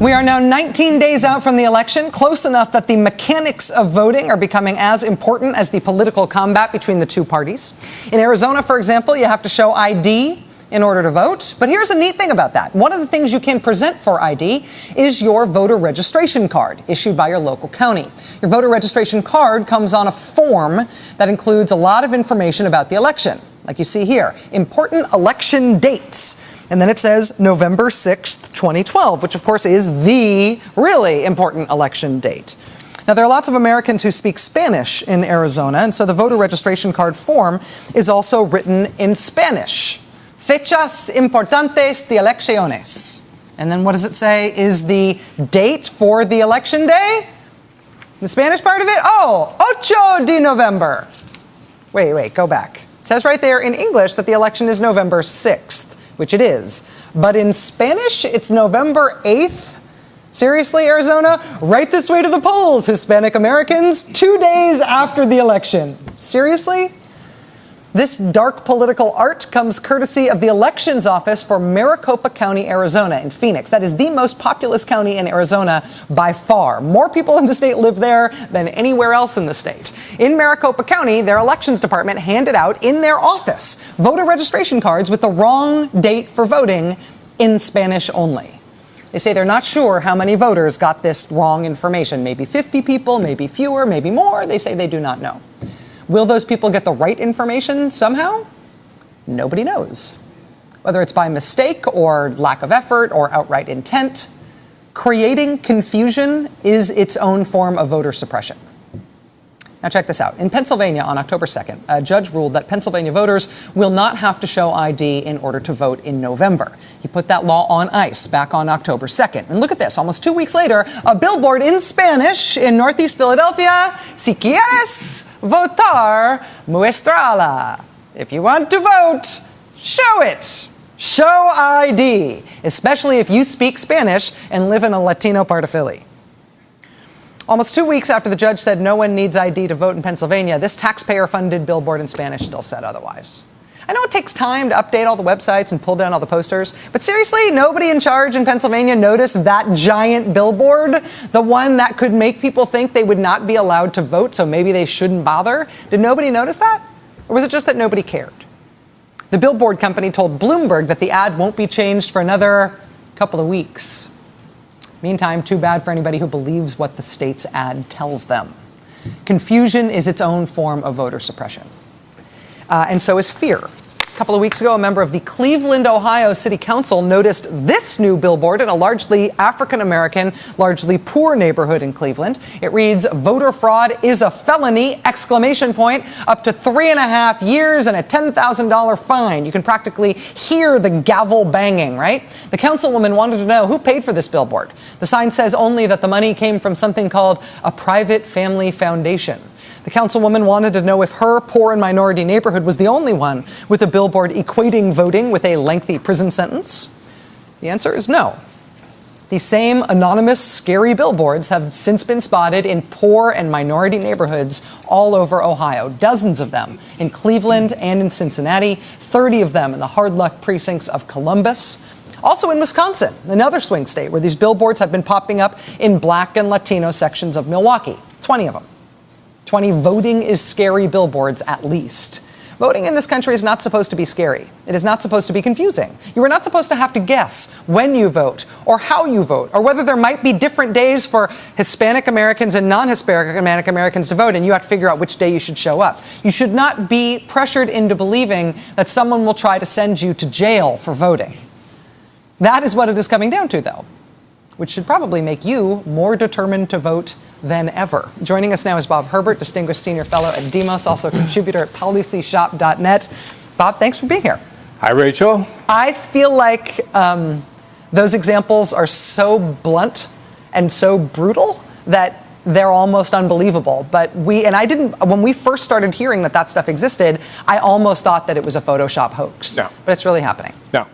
We are now 19 days out from the election, close enough that the mechanics of voting are becoming as important as the political combat between the two parties. In Arizona, for example, you have to show ID in order to vote. But here's a neat thing about that. One of the things you can present for ID is your voter registration card issued by your local county. Your voter registration card comes on a form that includes a lot of information about the election. Like you see here, important election dates. And then it says November 6th, 2012, which of course is the really important election date. Now, there are lots of Americans who speak Spanish in Arizona, and so the voter registration card form is also written in Spanish. Fechas importantes de elecciones. And then what does it say is the date for the election day? The Spanish part of it? Oh, 8 de November. Wait, go back. It says right there in English that the election is November 6th. Which it is. But in Spanish, it's November 8th. Seriously, Arizona? Right this way to the polls, Hispanic Americans, 2 days after the election. Seriously? This dark political art comes courtesy of the elections office for Maricopa County, Arizona, in Phoenix. That is the most populous county in Arizona by far. More people in the state live there than anywhere else in the state. In Maricopa County, their elections department handed out in their office voter registration cards with the wrong date for voting in Spanish only. They say they're not sure how many voters got this wrong information. Maybe 50 people, maybe fewer, maybe more. They say they do not know. Will those people get the right information somehow? Nobody knows. Whether it's by mistake or lack of effort or outright intent, creating confusion is its own form of voter suppression. Now check this out. In Pennsylvania on October 2nd, a judge ruled that Pennsylvania voters will not have to show ID in order to vote in November. He put that law on ice back on October 2nd. And look at this. Almost 2 weeks later, a billboard in Spanish in Northeast Philadelphia. Si quieres votar, muéstrala. If you want to vote, show it. Show ID, especially if you speak Spanish and live in a Latino part of Philly. Almost 2 weeks after the judge said no one needs ID to vote in Pennsylvania, this taxpayer-funded billboard in Spanish still said otherwise. I know it takes time to update all the websites and pull down all the posters, but seriously, nobody in charge in Pennsylvania noticed that giant billboard, the one that could make people think they would not be allowed to vote, so maybe they shouldn't bother? Did nobody notice that? Or was it just that nobody cared? The billboard company told Bloomberg that the ad won't be changed for another couple of weeks. Meantime, too bad for anybody who believes what the state's ad tells them. Confusion is its own form of voter suppression. And so is fear. A couple of weeks ago, a member of the Cleveland, Ohio City Council noticed this new billboard in a largely African-American, largely poor neighborhood in Cleveland. It reads, "Voter fraud is a felony!" exclamation point, up to 3.5 years and a $10,000 fine. You can practically hear the gavel banging, right? The councilwoman wanted to know who paid for this billboard. The sign says only that the money came from something called a private family foundation. The councilwoman wanted to know if her poor and minority neighborhood was the only one with a billboard equating voting with a lengthy prison sentence. The answer is no. These same anonymous, scary billboards have since been spotted in poor and minority neighborhoods all over Ohio, dozens of them in Cleveland and in Cincinnati, 30 of them in the hard luck precincts of Columbus. Also in Wisconsin, another swing state where these billboards have been popping up in Black and Latino sections of Milwaukee, 20 of them. 20 voting is scary billboards at least. Voting in this country is not supposed to be scary. It is not supposed to be confusing. You are not supposed to have to guess when you vote or how you vote or whether there might be different days for Hispanic Americans and non-Hispanic Americans to vote, and you have to figure out which day you should show up. You should not be pressured into believing that someone will try to send you to jail for voting. That is what it is coming down to, though, which should probably make you more determined to vote than ever. Joining us now is Bob Herbert, Distinguished Senior Fellow at Demos, also a contributor at policyshop.net. Bob, thanks for being here. Hi, Rachel. I feel like those examples are so blunt and so brutal that they're almost unbelievable. But when we first started hearing that stuff existed, I almost thought that it was a Photoshop hoax. No. But it's really happening. No.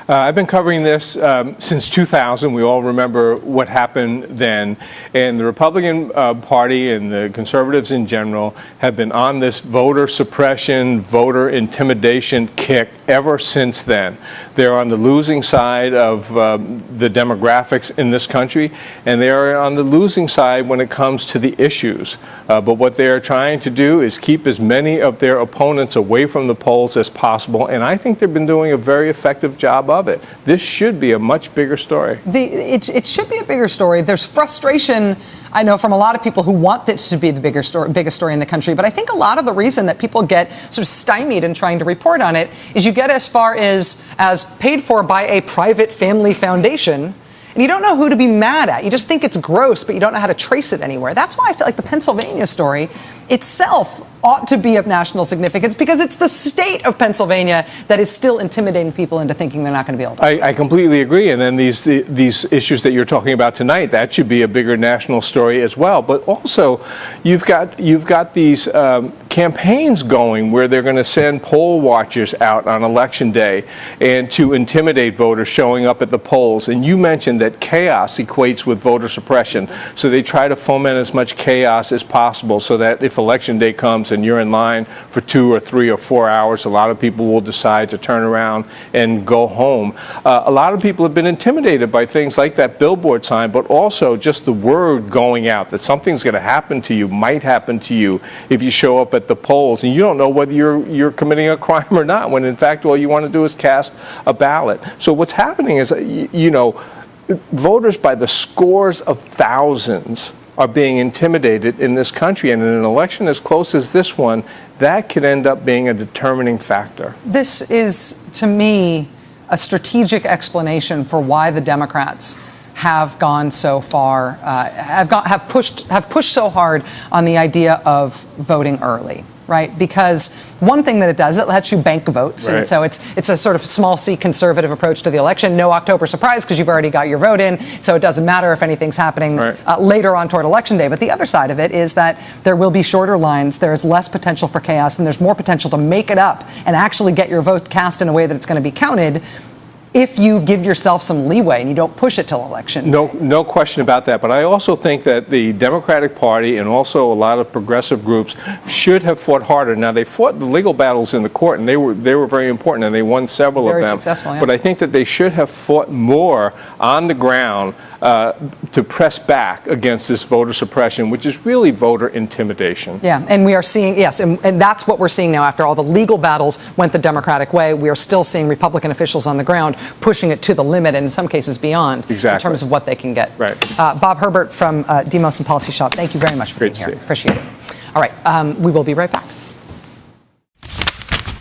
I've been covering this since 2000. We all remember what happened then. And the Republican Party and the conservatives in general have been on this voter suppression, voter intimidation kick ever since then. They're on the losing side of the demographics in this country, and they are on the losing side when it comes to the issues. But what they are trying to do is keep as many of their opponents away from the polls as possible, and I think they've been doing a very effective job of it. This should be a much bigger story. It should be a bigger story. There's frustration, I know, from a lot of people who want this to be the biggest story in the country, but I think a lot of the reason that people get sort of stymied in trying to report on it is you get as far as paid for by a private family foundation, and you don't know who to be mad at. You just think it's gross, but you don't know how to trace it anywhere. That's why I feel like the Pennsylvania story itself ought to be of national significance, because it's the state of Pennsylvania that is still intimidating people into thinking they're not going to be able to. I completely agree. And then these issues that you're talking about tonight, that should be a bigger national story as well. But also, you've got these campaigns going where they're going to send poll watchers out on Election Day and to intimidate voters showing up at the polls. And you mentioned that chaos equates with voter suppression. So they try to foment as much chaos as possible so that if Election Day comes and you're in line for 2 or 3 or 4 hours, a lot of people will decide to turn around and go home. A lot of people have been intimidated by things like that billboard sign, but also just the word going out that something's going to happen to you, might happen to you if you show up at the polls, and you don't know whether you're committing a crime or not, when in fact all you want to do is cast a ballot. So what's happening is, voters by the scores of thousands are being intimidated in this country, and in an election as close as this one, that could end up being a determining factor. This is, to me, a strategic explanation for why the Democrats have gone so far, have pushed so hard on the idea of voting early. Right, because one thing that it does, it lets you bank votes, right. And so it's a sort of small C conservative approach to the election. No October surprise because you've already got your vote in, so it doesn't matter if anything's happening later on toward Election Day. But the other side of it is that there will be shorter lines, there's less potential for chaos, and there's more potential to make it up and actually get your vote cast in a way that it's going to be counted, if you give yourself some leeway and you don't push it till election. No question about that. But I also think that the Democratic Party and also a lot of progressive groups should have fought harder. Now, they fought the legal battles in the court, and they were very important, and they won several of them. Very successful, yeah. But I think that they should have fought more on the ground to press back against this voter suppression, which is really voter intimidation. Yeah, and we are seeing, yes, and that's what we're seeing now. After all the legal battles went the Democratic way, we are still seeing Republican officials on the ground pushing it to the limit, and in some cases beyond, in terms of what they can get. Right. Bob Herbert from Demos and Policy Shop, thank you very much for being here. Appreciate it. All right, we will be right back.